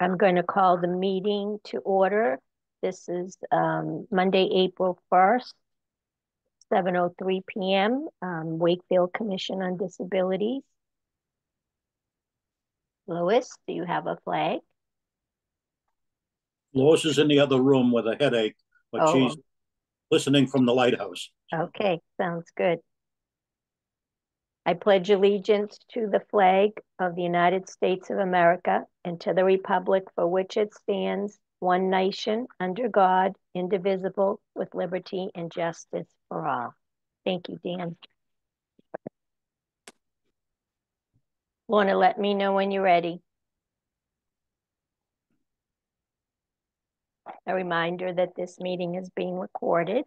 I'm going to call the meeting to order. This is Monday, April 1st, 7:03 p.m. Wakefield Commission on Disabilities. Lois, do you have a flag? Lois is in the other room with a headache, but she's listening from the lighthouse. Okay, sounds good. I pledge allegiance to the flag of the United States of America and to the republic for which it stands, one nation, under God, indivisible, with liberty and justice for all. Thank you, Dan. Lorna, let me know when you're ready. A reminder that this meeting is being recorded.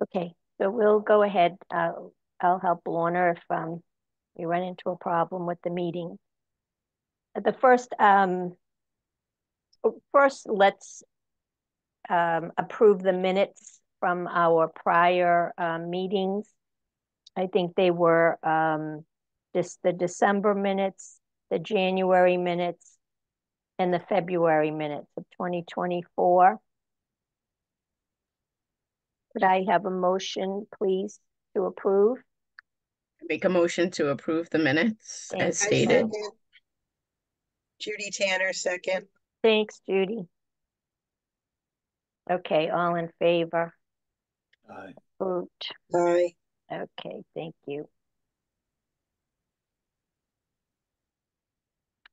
Okay, so we'll go ahead. I'll help Lorna if we run into a problem with the meeting. First, let's approve the minutes from our prior meetings. I think they were the December minutes, the January minutes, and the February minutes of 2024. Could I have a motion, please, to approve? Make a motion to approve the minutes as stated. Judy Tanner, second. Thanks, Judy. Okay, all in favor? Aye. Approved. Aye. Okay, thank you.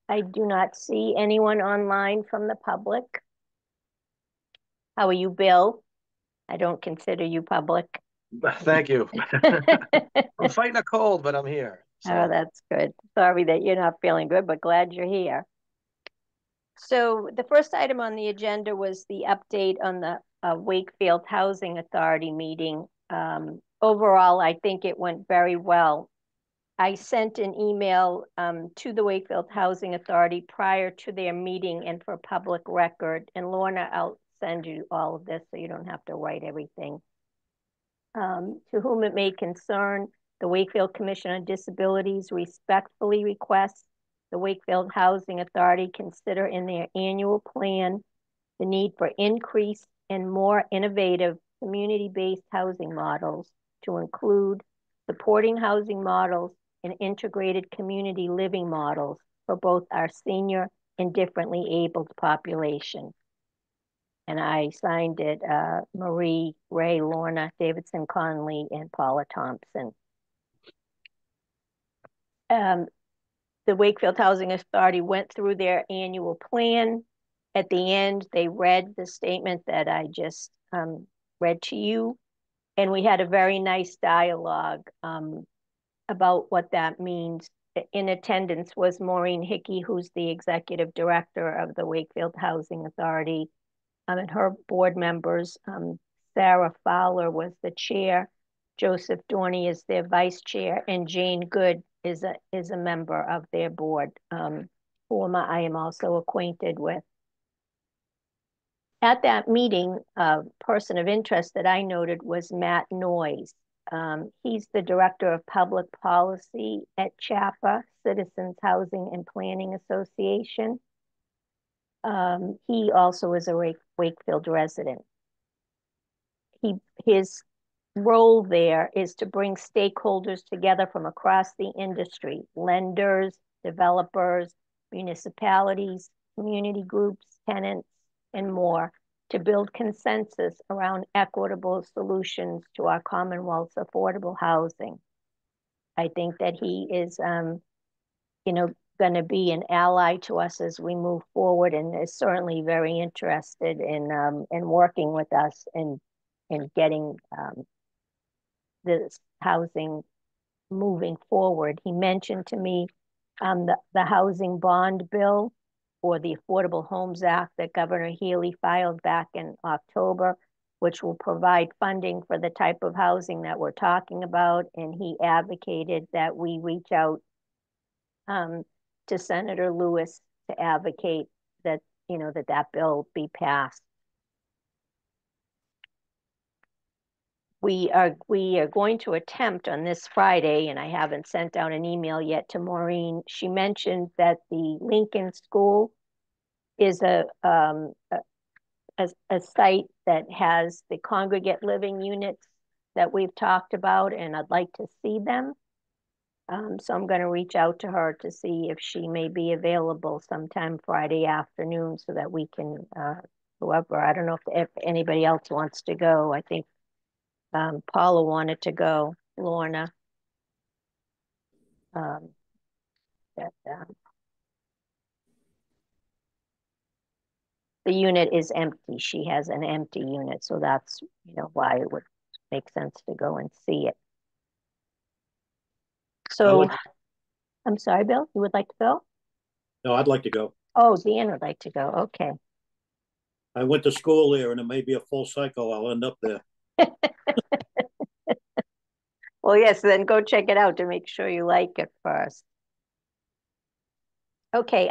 I do not see anyone online from the public. How are you, Bill? I don't consider you public. Thank you. I'm fighting a cold, but I'm here. So. Oh, that's good. Sorry that you're not feeling good, but glad you're here. So the first item on the agenda was the update on the Wakefield Housing Authority meeting. Overall, I think it went very well. I sent an email to the Wakefield Housing Authority prior to their meeting and for public record. And Lorna, I'll send you all of this so you don't have to write everything. To whom it may concern, the Wakefield Commission on Disabilities respectfully requests the Wakefield Housing Authority consider in their annual plan the need for increased and more innovative community-based housing models to include supporting housing models and integrated community living models for both our senior and differently abled population. And I signed it, Marie, Ray, Lorna, Davidson Conley, and Paula Thompson. The Wakefield Housing Authority went through their annual plan. At the end, they read the statement that I just read to you. And we had a very nice dialogue about what that means. In attendance was Maureen Hickey, who's the executive director of the Wakefield Housing Authority, and her board members. Sarah Fowler was the chair, Joseph Dorney is their vice chair, and Jane Good is a member of their board, whom I am also acquainted with. At that meeting, a person of interest that I noted was Matt Noyes. He's the director of public policy at CHAPA, Citizens Housing and Planning Association. He also is a Wakefield resident. His role there is to bring stakeholders together from across the industry, lenders, developers, municipalities, community groups, tenants, and more, to build consensus around equitable solutions to our Commonwealth's affordable housing. I think that he is, going to be an ally to us as we move forward, and is certainly very interested in working with us in getting this housing moving forward. He mentioned to me the housing bond bill, or the Affordable Homes Act, that Governor Healy filed back in October, which will provide funding for the type of housing that we're talking about. And he advocated that we reach out to Senator Lewis to advocate that, that bill be passed. we are going to attempt on this Friday, and I haven't sent out an email yet to Maureen. She mentioned that the Lincoln School is a site that has the congregate living units that we've talked about, and I'd like to see them. So I'm going to reach out to her to see if she may be available sometime Friday afternoon so that we can, whoever, I don't know if anybody else wants to go. I think Paula wanted to go, Lorna. Um, that, the unit is empty. She has an empty unit, so that's why it would make sense to go and see it. So I'm sorry, Bill, you would like to go? No, I'd like to go. Oh, Dan would like to go. Okay. I went to school there, and it may be a full cycle. I'll end up there. Well, yes, then go check it out to make sure you like it first. Okay,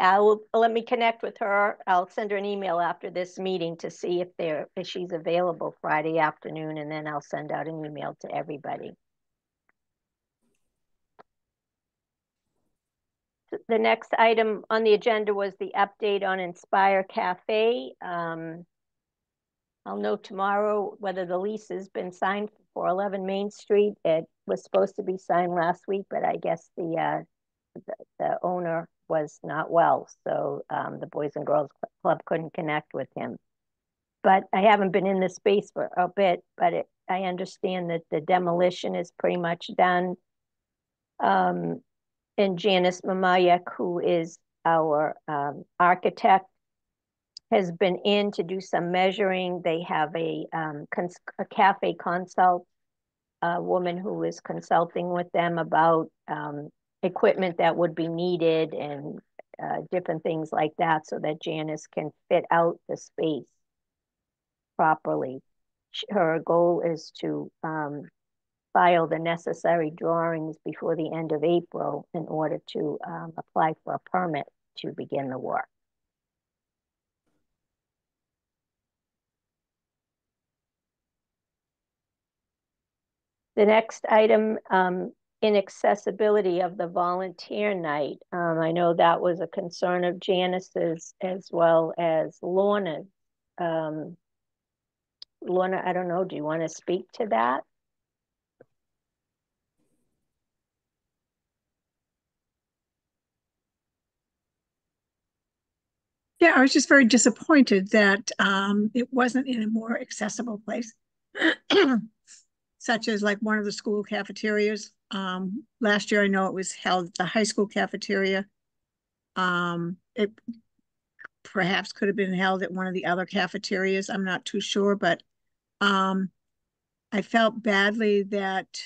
let me connect with her. I'll send her an email after this meeting to see if she's available Friday afternoon, and then I'll send out an email to everybody. The next item on the agenda was the update on Inspire Cafe. I'll know tomorrow whether the lease has been signed for 411 Main Street. It was supposed to be signed last week, but I guess the owner was not well, so the Boys and Girls Club couldn't connect with him. But I haven't been in the space for a bit, but I understand that the demolition is pretty much done. And Janice Mamayek, who is our architect, has been in to do some measuring. They have a cafe consult woman who is consulting with them about equipment that would be needed and different things like that so that Janice can fit out the space properly. Her goal is to file the necessary drawings before the end of April in order to apply for a permit to begin the work. The next item, inaccessibility of the volunteer night. I know that was a concern of Janice's as well as Lorna's. Lorna, I don't know, do you want to speak to that? Yeah, I was just very disappointed that it wasn't in a more accessible place, such as like one of the school cafeterias. Last year, I know it was held at the high school cafeteria. It perhaps could have been held at one of the other cafeterias. I'm not too sure, but I felt badly that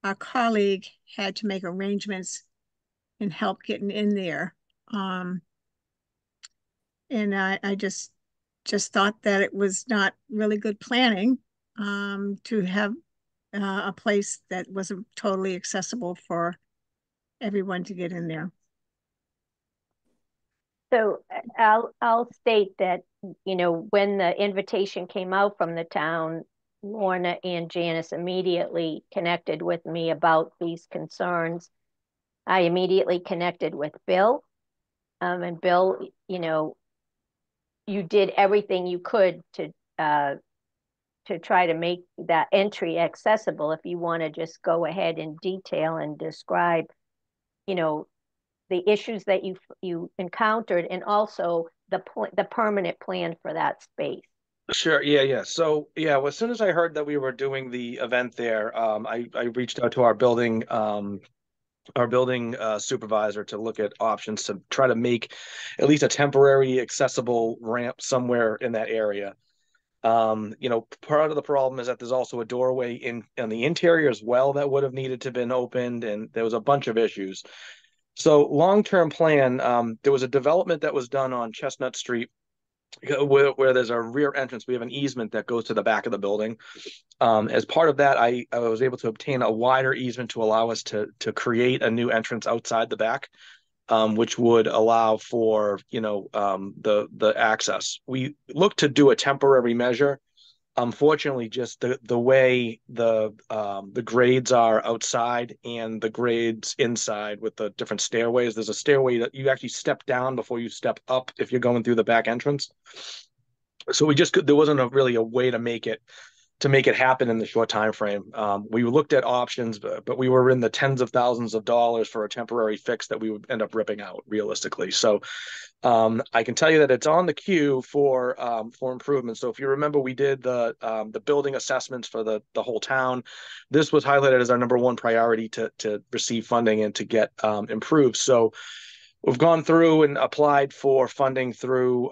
our colleague had to make arrangements and help getting in there. And I just thought that it was not really good planning to have a place that wasn't totally accessible for everyone to get in there. So I'll state that, when the invitation came out from the town, Lorna and Janice immediately connected with me about these concerns. I immediately connected with Bill. And Bill, you did everything you could to try to make that entry accessible. If you want to just go ahead and detail and describe, the issues that you encountered, and also the permanent plan for that space. Sure. Yeah. So yeah, well, as soon as I heard that we were doing the event there, I reached out to our building supervisor to look at options to try to make at least a temporary accessible ramp somewhere in that area. Part of the problem is that there's also a doorway in the interior as well that would have needed to been opened, and there was a bunch of issues. So long-term plan, there was a development that was done on Chestnut Street where there's a rear entrance. We have an easement that goes to the back of the building. As part of that, I was able to obtain a wider easement to allow us to create a new entrance outside the back, which would allow for the access. We looked to do a temporary measure Unfortunately, just the way the grades are outside and the grades inside with the different stairways. There's a stairway that you actually step down before you step up if you're going through the back entrance. So there wasn't really a way to make it happen in the short time frame. We looked at options, but we were in the tens of thousands of dollars for a temporary fix that we would end up ripping out realistically. So I can tell you that it's on the queue for improvement. So if you remember, we did the building assessments for the whole town. This was highlighted as our number one priority to receive funding and to get improved. So we've gone through and applied for funding through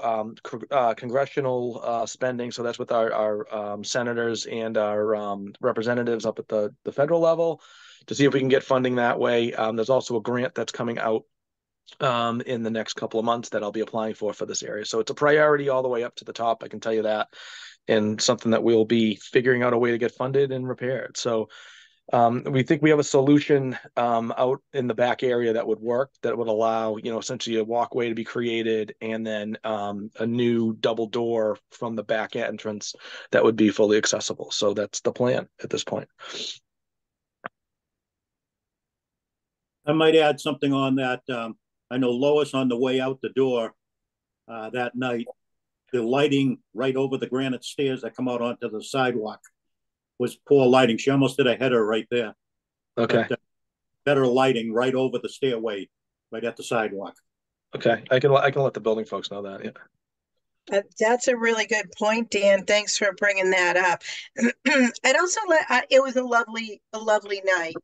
congressional spending. So that's with our senators and our representatives up at the federal level to see if we can get funding that way. There's also a grant that's coming out in the next couple of months that I'll be applying for this area. So it's a priority all the way up to the top, I can tell you that, and something that we'll be figuring out a way to get funded and repaired. So we think we have a solution out in the back area that would work, that would allow, essentially a walkway to be created and then a new double door from the back entrance that would be fully accessible. So that's the plan at this point. I might add something on that. I know Lois, on the way out the door that night, the lighting right over the granite stairs that come out onto the sidewalk was poor lighting. She almost did a header right there. Okay. But, better lighting right over the stairway, right at the sidewalk. Okay, I can let the building folks know that. Yeah. That's a really good point, Dan. Thanks for bringing that up. I'd also it was a lovely night.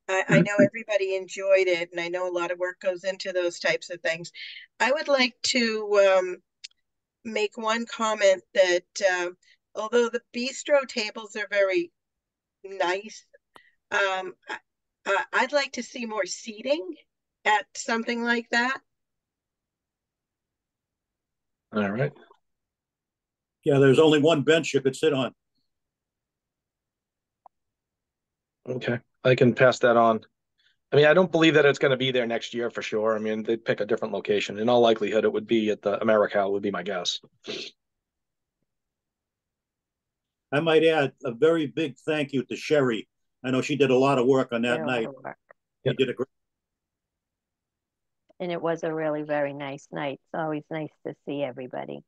I know everybody enjoyed it, and I know a lot of work goes into those types of things. I would like to make one comment that although the bistro tables are very nice, I'd like to see more seating at something like that. All right. Yeah, there's only one bench you could sit on. Okay, I can pass that on. I mean, I don't believe that it's going to be there next year for sure. I mean, they'd pick a different location. In all likelihood, it would be at the AmeriCal, would be my guess. I might add a very big thank you to Sherry. I know she did a lot of work on that night. She did a great. And it was a really very nice night. It's always nice to see everybody.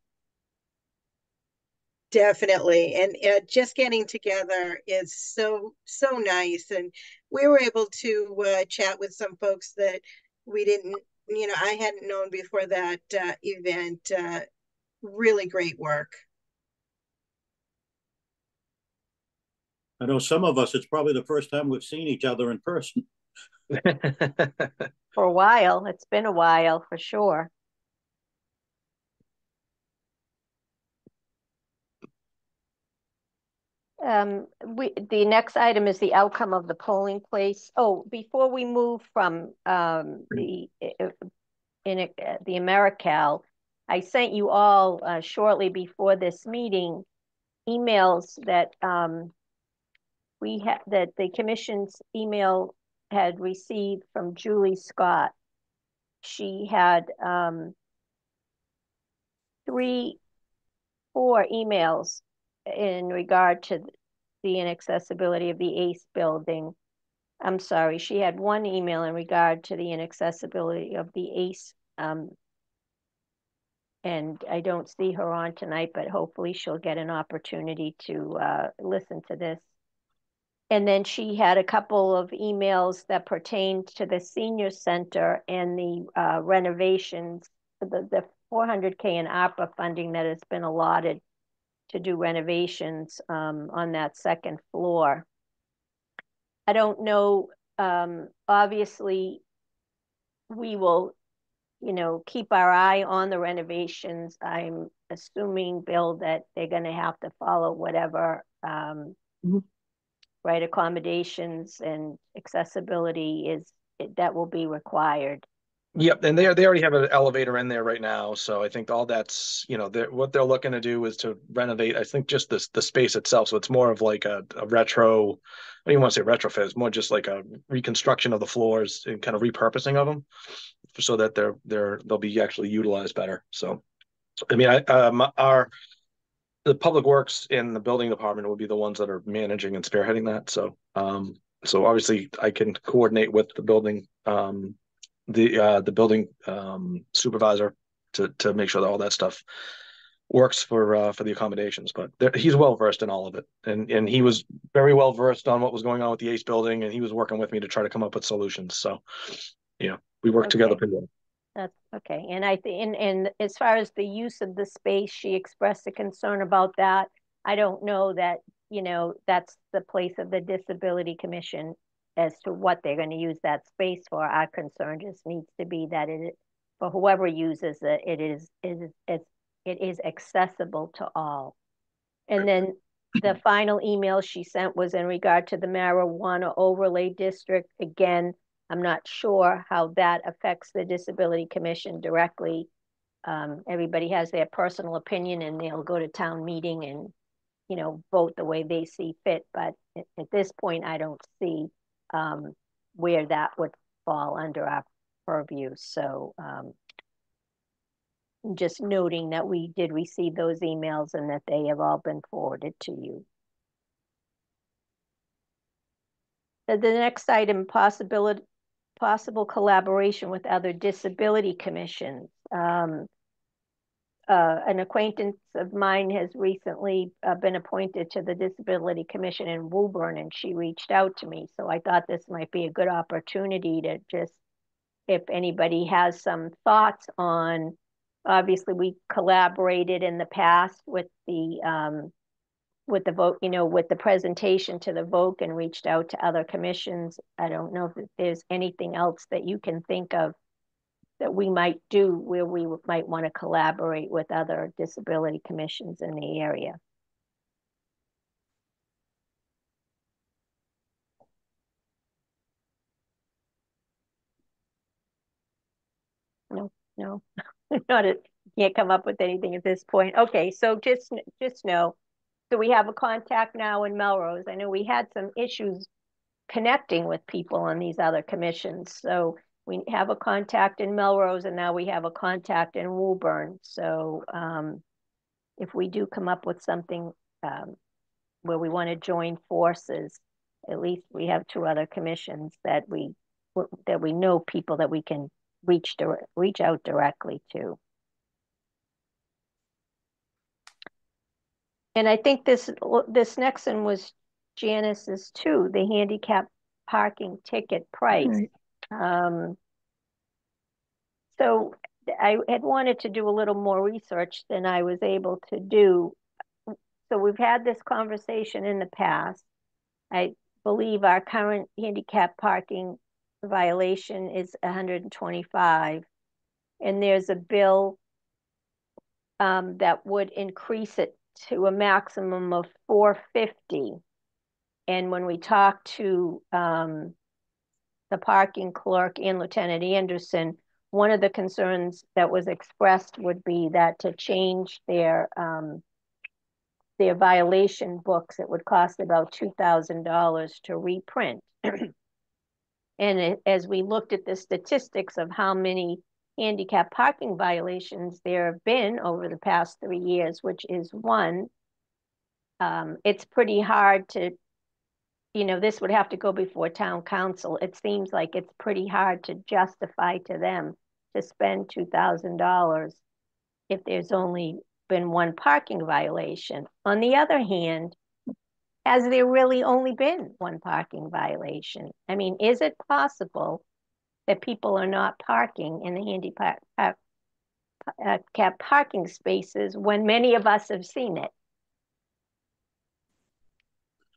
Definitely. And just getting together is so nice. And we were able to chat with some folks that we didn't, I hadn't known before that event. Really great work. I know some of us, it's probably the first time we've seen each other in person. For a while. It's been a while for sure. The next item is the outcome of the polling place. Oh, before we move from the AmeriCal, I sent you all shortly before this meeting emails that that the commission's email had received from Julie Scott. She had 4 emails in regard to the inaccessibility of the ACE building. I'm sorry, she had 1 email in regard to the inaccessibility of the ACE, and I don't see her on tonight, but hopefully she'll get an opportunity to listen to this. And then she had a couple of emails that pertained to the senior center and the renovations, the $400K in ARPA funding that has been allotted to do renovations on that second floor. I don't know, obviously we will, keep our eye on the renovations. I'm assuming, Bill, that they're going to have to follow whatever right accommodations and accessibility that will be required. Yep, and they already have an elevator in there right now, so I think all that's what they're looking to do is to renovate. I think just the space itself, so it's more of like a retro. I don't even want to say retrofit. It's more just like a reconstruction of the floors and kind of repurposing of them, so that they'll be actually utilized better. So, I mean, the public works and the building department would be the ones that are managing and spearheading that. So obviously I can coordinate with the building, the building supervisor to make sure that all that stuff works for the accommodations. But he's well versed in all of it, and he was very well versed on what was going on with the ACE building, and he was working with me to try to come up with solutions. So, we worked together pretty well. That's okay. And I think, and as far as the use of the space, she expressed a concern about that. I don't know that, that's the place of the Disability Commission as to what they're going to use that space for. Our concern just needs to be that for whoever uses it, it is accessible to all. And then the final email she sent was in regard to the marijuana overlay district. Again, I'm not sure how that affects the Disability Commission directly. Everybody has their personal opinion and they'll go to town meeting and, vote the way they see fit. But at this point, I don't see where that would fall under our purview. So just noting that we did receive those emails and that they have all been forwarded to you. The next item, possible collaboration with other disability commissions. An acquaintance of mine has recently been appointed to the Disability Commission in Woburn, and she reached out to me. So I thought this might be a good opportunity to just, if anybody has some thoughts on, obviously we collaborated in the past with the vote, with the presentation to the vote and reached out to other commissions. I don't know if there's anything else that you can think of that we might do where we might want to collaborate with other disability commissions in the area. No, not it. Can't come up with anything at this point. Okay, so just know. So we have a contact now in Melrose. I know we had some issues connecting with people on these other commissions. So we have a contact in Melrose and now we have a contact in Woburn. So if we do come up with something where we want to join forces, at least we have two other commissions that we know people that we can reach out directly to. And I think this next one was Janice's too, the handicap parking ticket price. Right. So I had wanted to do a little more research than I was able to do. So we've had this conversation in the past. I believe our current handicap parking violation is 125, and there's a bill that would increase it to a maximum of 450. And when we talked to the parking clerk and Lieutenant Anderson, one of the concerns that was expressed would be that to change their violation books, it would cost about $2,000 to reprint. And as we looked at the statistics of how many handicap parking violations there have been over the past 3 years, which is one, it's pretty hard to, this would have to go before town council. It seems like it's pretty hard to justify to them to spend $2,000 if there's only been one parking violation. On the other hand, has there really only been one parking violation? I mean, is it possible that people are not parking in the handicap parking spaces when many of us have seen it?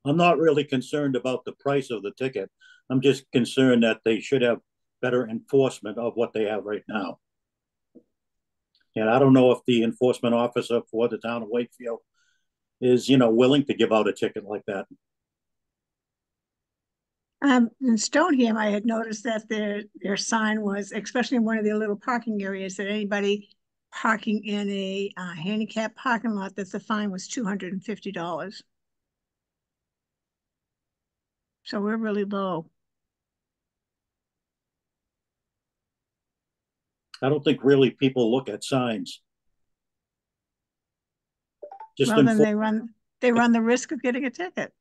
I'm not really concerned about the price of the ticket. I'm just concerned that they should have better enforcement of what they have right now. And I don't know if the enforcement officer for the town of Wakefield is, willing to give out a ticket like that. In Stoneham, I had noticed that their sign was, especially in one of their little parking areas, that anybody parking in a handicap parking lot, that the fine was $250. So we're really low. I don't think really people look at signs. Just Well, then enforce. they run the risk of getting a ticket.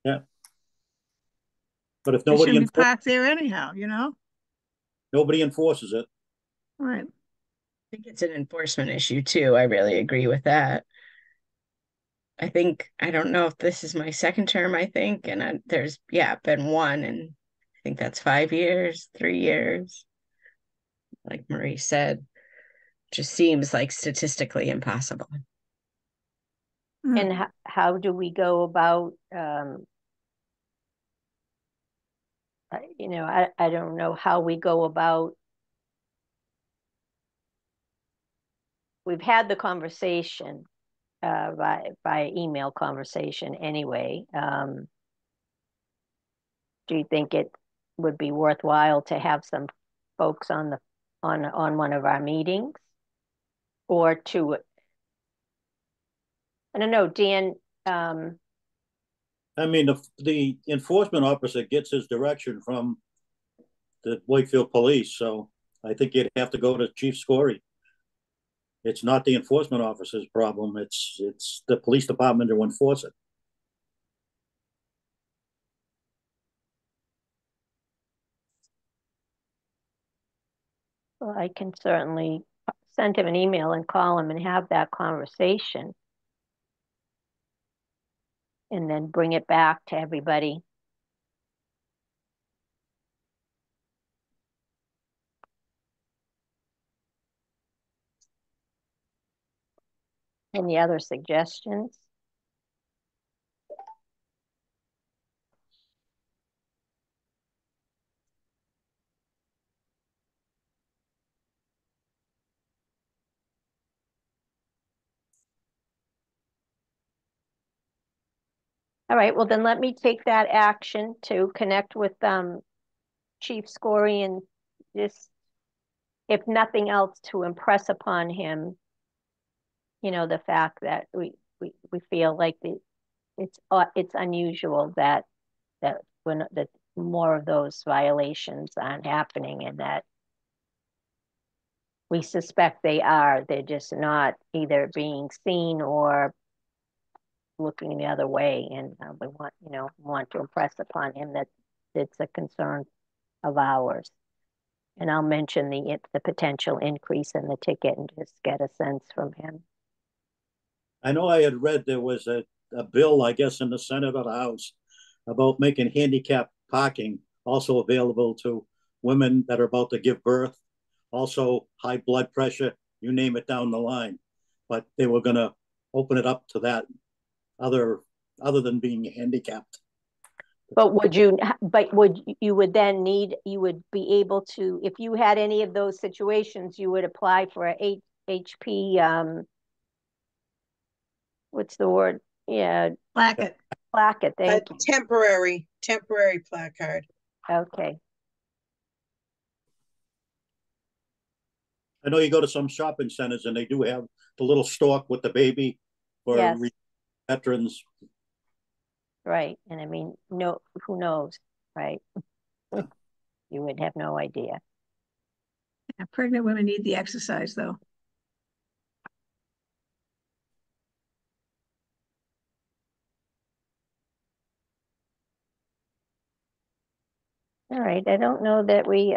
Yeah. But if They nobody shouldn't be parked there anyhow, nobody enforces it, Right. I think it's an enforcement issue too. I really agree with that. I don't know if this is my second term, I think, and there's, yeah, been one, and I think that's 5 years, 3 years. Like Marie said, just seems like statistically impossible. And how do we go about, I don't know how we go about. We've had the conversation by email conversation anyway. Do you think it would be worthwhile to have some folks on one of our meetings, or to, I don't know, Dan? I mean, the enforcement officer gets his direction from the Wakefield police, so I think you'd have to go to Chief Scory. It's not the enforcement officer's problem. It's the police department to enforce it. Well, I can certainly send him an email and call him and have that conversation, and then bring it back to everybody. Any other suggestions? All right, well then let me take that action to connect with Chief Scory, and just, if nothing else, to impress upon him, the fact that we feel like it's unusual that when that more of those violations aren't happening, and that we suspect they're just not either being seen or looking the other way, and we want to impress upon him that it's a concern of ours. And I'll mention the potential increase in the ticket and just get a sense from him. I know I had read there was a bill, I guess, in the Senate or the House about making handicap parking also available to women that are about to give birth, also high blood pressure, you name it down the line. But they were going to open it up to that other than being handicapped. But you would then you would be able to, if you had any of those situations, you would apply for a HP, what's the word? Yeah. Placket. Placket, A thank you. temporary placard. Okay. I know you go to some shopping centers and they do have the little stalk with the baby for Yes. veterans. Right. And I mean, no, who knows, right? You would have no idea. Yeah, pregnant women need the exercise, though. All right. I don't know that we,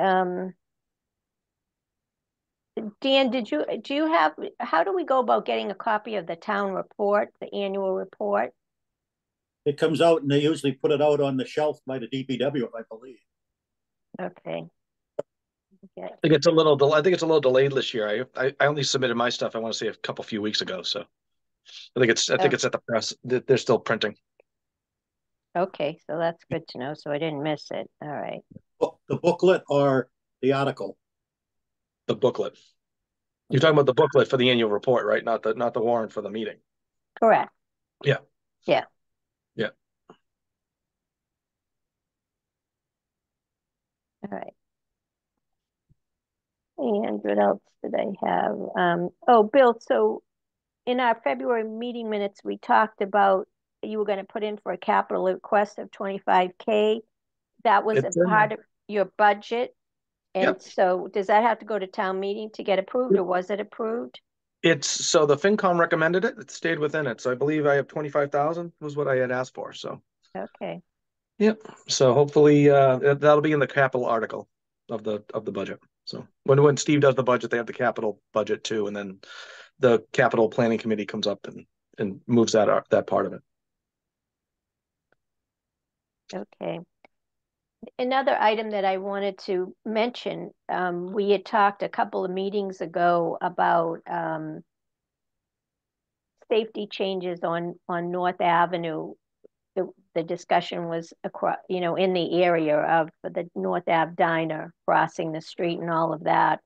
Dan, do you have, how do we go about getting a copy of the town report, the annual report? It comes out and they usually put it out on the shelf by the DPW, I believe. Okay. I think it's a little. I think it's a little delayed this year. I only submitted my stuff. I want to say a few weeks ago. So I think it's at the press. They're still printing. Okay, so that's good to know. So I didn't miss it. All right. The booklet or the article? The booklet. You're talking about the booklet for the annual report, right? Not the warrant for the meeting. Correct. Yeah. Yeah. Yeah. All right. And what else did I have? Oh, Bill, so in our February meeting minutes, we talked about you were going to put in for a capital request of 25K. That was a part of your budget. And Yep. so does that have to go to town meeting to get approved, or was it approved? So the FinCom recommended it. It stayed within it. So I believe I have 25,000 was what I had asked for. So Okay. yep. So hopefully that'll be in the capital article of the budget. So when Steve does the budget, they have the capital budget too, and then the capital planning committee comes up and moves that part of it. Okay. Another item that I wanted to mention, we had talked a couple of meetings ago about safety changes on North Avenue. The discussion was across, in the area of the North Ave diner, crossing the street and all of that.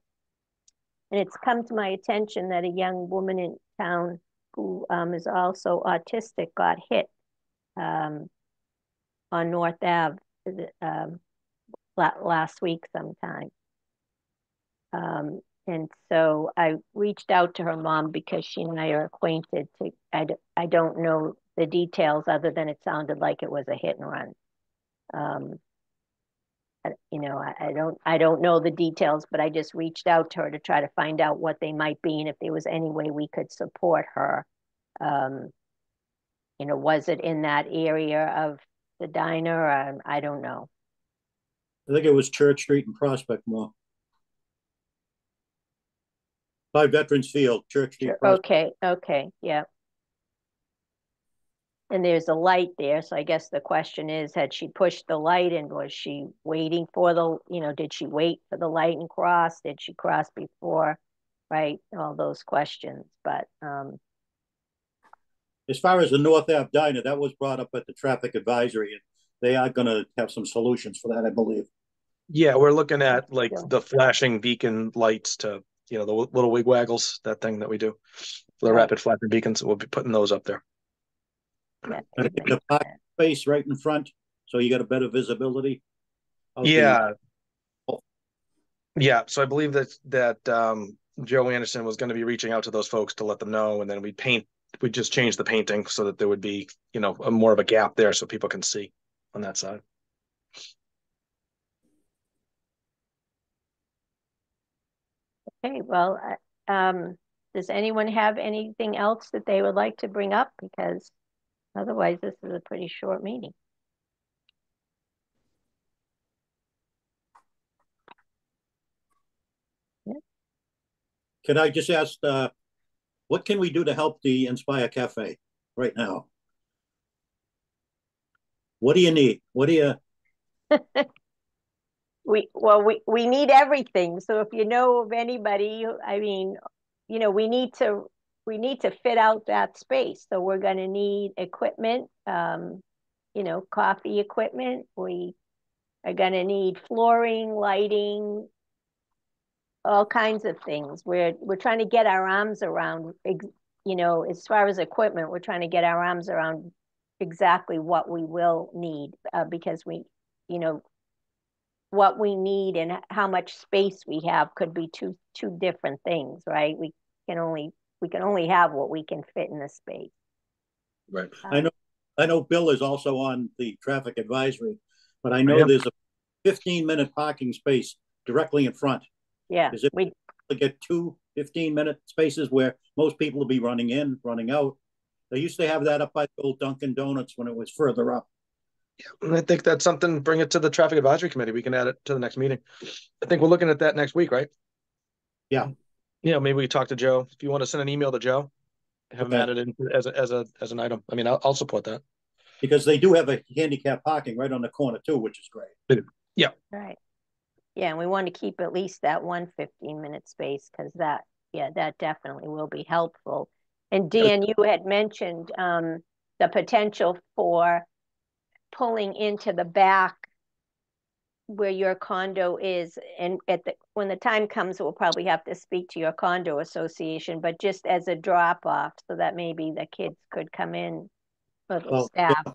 And it's come to my attention that a young woman in town who is also autistic got hit um, on North Ave last week sometime. And so I reached out to her mom because she and I are acquainted. I don't know the details other than it sounded like it was a hit and run. I don't know the details, but I just reached out to her to try to find out what they might be and if there was any way we could support her. Um, was it in that area of the diner? I don't know. I think it was Church Street and Prospect Mall. By Veterans Field, Church Street. Okay, yeah. And there's a light there, so I guess the question is, had she pushed the light and was she waiting for did she wait for the light and cross? Did she cross before? Right, all those questions. But as far as the North Ave diner, that was brought up at the traffic advisory, and they are going to have some solutions for that, I believe. Yeah, we're looking at like the flashing beacon lights to, the little wig waggles, that thing that we do. The rapid flashing beacons, we'll be putting those up there. Yeah, the parking space right in front, so you got a better visibility. Yeah. Yeah, so I believe that Joe Anderson was going to be reaching out to those folks to let them know, and then we'd just change the painting so that there would be, more of a gap there so people can see on that side. Okay, well, does anyone have anything else that they would like to bring up? Because otherwise, this is a pretty short meeting. Yeah. Can I just ask, what can we do to help the Inspire Cafe right now? What do you need? What do you? we need everything. So if you know of anybody, I mean, we need to fit out that space. So we're going to need equipment, coffee equipment. We are going to need flooring, lighting, all kinds of things. We're trying to get our arms around, as far as equipment, we're trying to get our arms around exactly what we will need because what we need and how much space we have could be two different things, right? We can only have what we can fit in the space. Right. I know Bill is also on the traffic advisory, but I know there's a 15-minute parking space directly in front. Yeah. Is it to get 2 15-minute spaces where most people will be running in, running out? They used to have that up by the old Dunkin' Donuts when it was further up. Yeah, I think that's something, bring it to the traffic advisory committee. We can add it to the next meeting. I think we're looking at that next week, right? Yeah. Maybe we talk to Joe. If you want to send an email to Joe, have him added in as an item. I mean, I'll support that. Because they do have a handicap parking right on the corner too, which is great. Yeah. Right. Yeah, and we want to keep at least that 1 15-minute space because that definitely will be helpful. And Dan, you had mentioned the potential for pulling into the back where your condo is, and when the time comes, we'll probably have to speak to your condo association, but just as a drop off, so that maybe the kids could come in, or the staff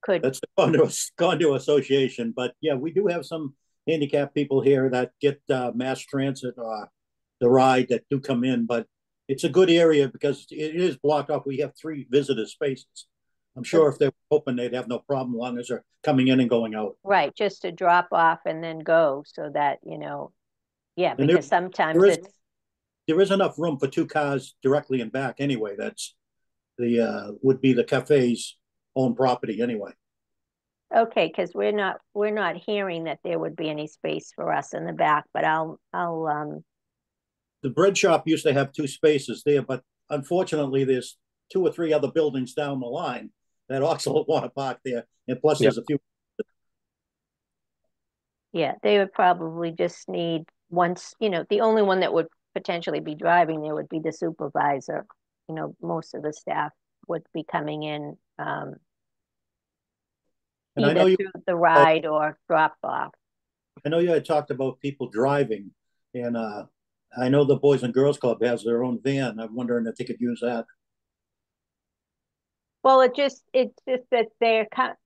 could. That's the condo association, but yeah, we do have some handicapped people here that get mass transit or the ride that do come in, but it's a good area because it is blocked off. We have 3 visitor spaces. I'm sure if they were open, they'd have no problem as long as they're coming in and going out. Right, just to drop off and then go so that, yeah, because sometimes there is enough room for 2 cars directly in back anyway. That's would be the cafe's own property anyway. Okay, because we're not hearing that there would be any space for us in the back, but I'll The bread shop used to have 2 spaces there, but unfortunately there's 2 or 3 other buildings down the line that also want to park there. And plus there's a few. Yeah, they would probably just need once, the only one that would potentially be driving there would be the supervisor. Most of the staff would be coming in And I either know you, through the ride or drop off. I know you had talked about people driving, and I know the Boys and Girls Club has their own van. I'm wondering if they could use that. Well, it's just that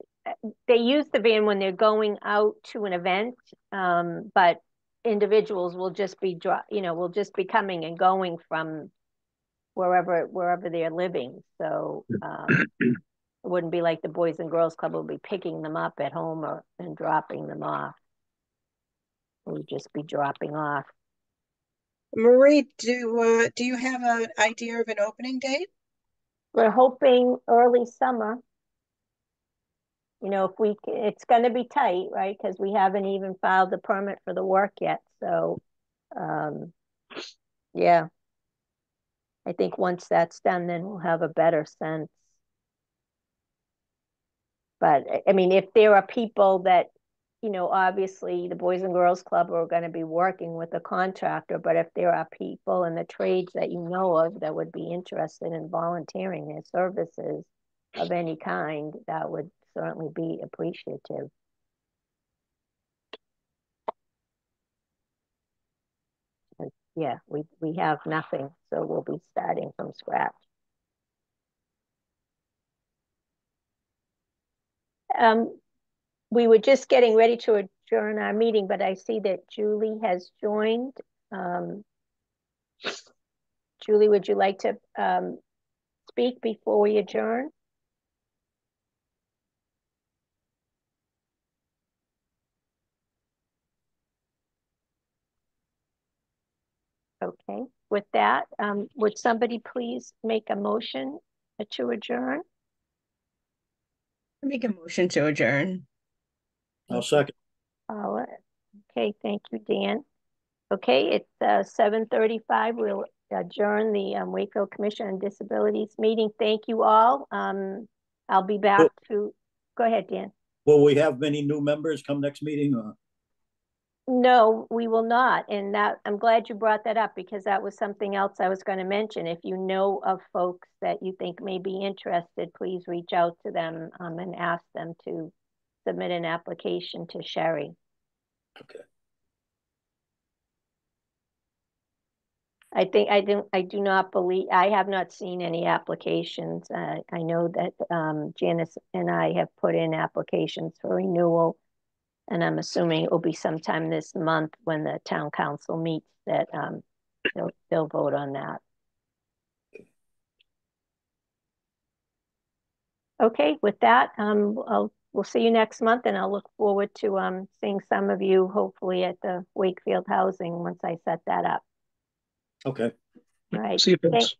they use the van when they're going out to an event, but individuals will just be will just be coming and going from wherever they're living. So it wouldn't be like the Boys and Girls Club will be picking them up at home and dropping them off. It would just be dropping off. Marie, do you have an idea of an opening date? We're hoping early summer. If it's going to be tight, right? Because we haven't even filed the permit for the work yet. So, yeah, I think once that's done, then we'll have a better sense. But I mean, if there are people that, obviously the Boys and Girls Club are going to be working with a contractor, but if there are people in the trades that you know of that would be interested in volunteering their services of any kind, that would certainly be appreciative. And yeah, we have nothing, so we'll be starting from scratch. We were just getting ready to adjourn our meeting, but I see that Julie has joined. Julie, would you like to speak before we adjourn? Okay, with that, would somebody please make a motion to adjourn? Make a motion to adjourn. I'll second. Okay, thank you, Dan. Okay, it's 7:35. We'll adjourn the Wakefield Commission on Disabilities meeting. Thank you all. I'll be back to, go ahead, Dan. Will we have many new members come next meeting? No, we will not. And I'm glad you brought that up because that was something else I was going to mention. If you know of folks that you think may be interested, please reach out to them and ask them to submit an application to Sherry. Okay. I do not believe, I have not seen any applications. I know that Janice and I have put in applications for renewal, and I'm assuming it will be sometime this month when the town council meets that they'll vote on that. Okay, with that, we'll see you next month, and I'll look forward to seeing some of you hopefully at the Wakefield housing once I set that up. Okay. All right. See you, folks.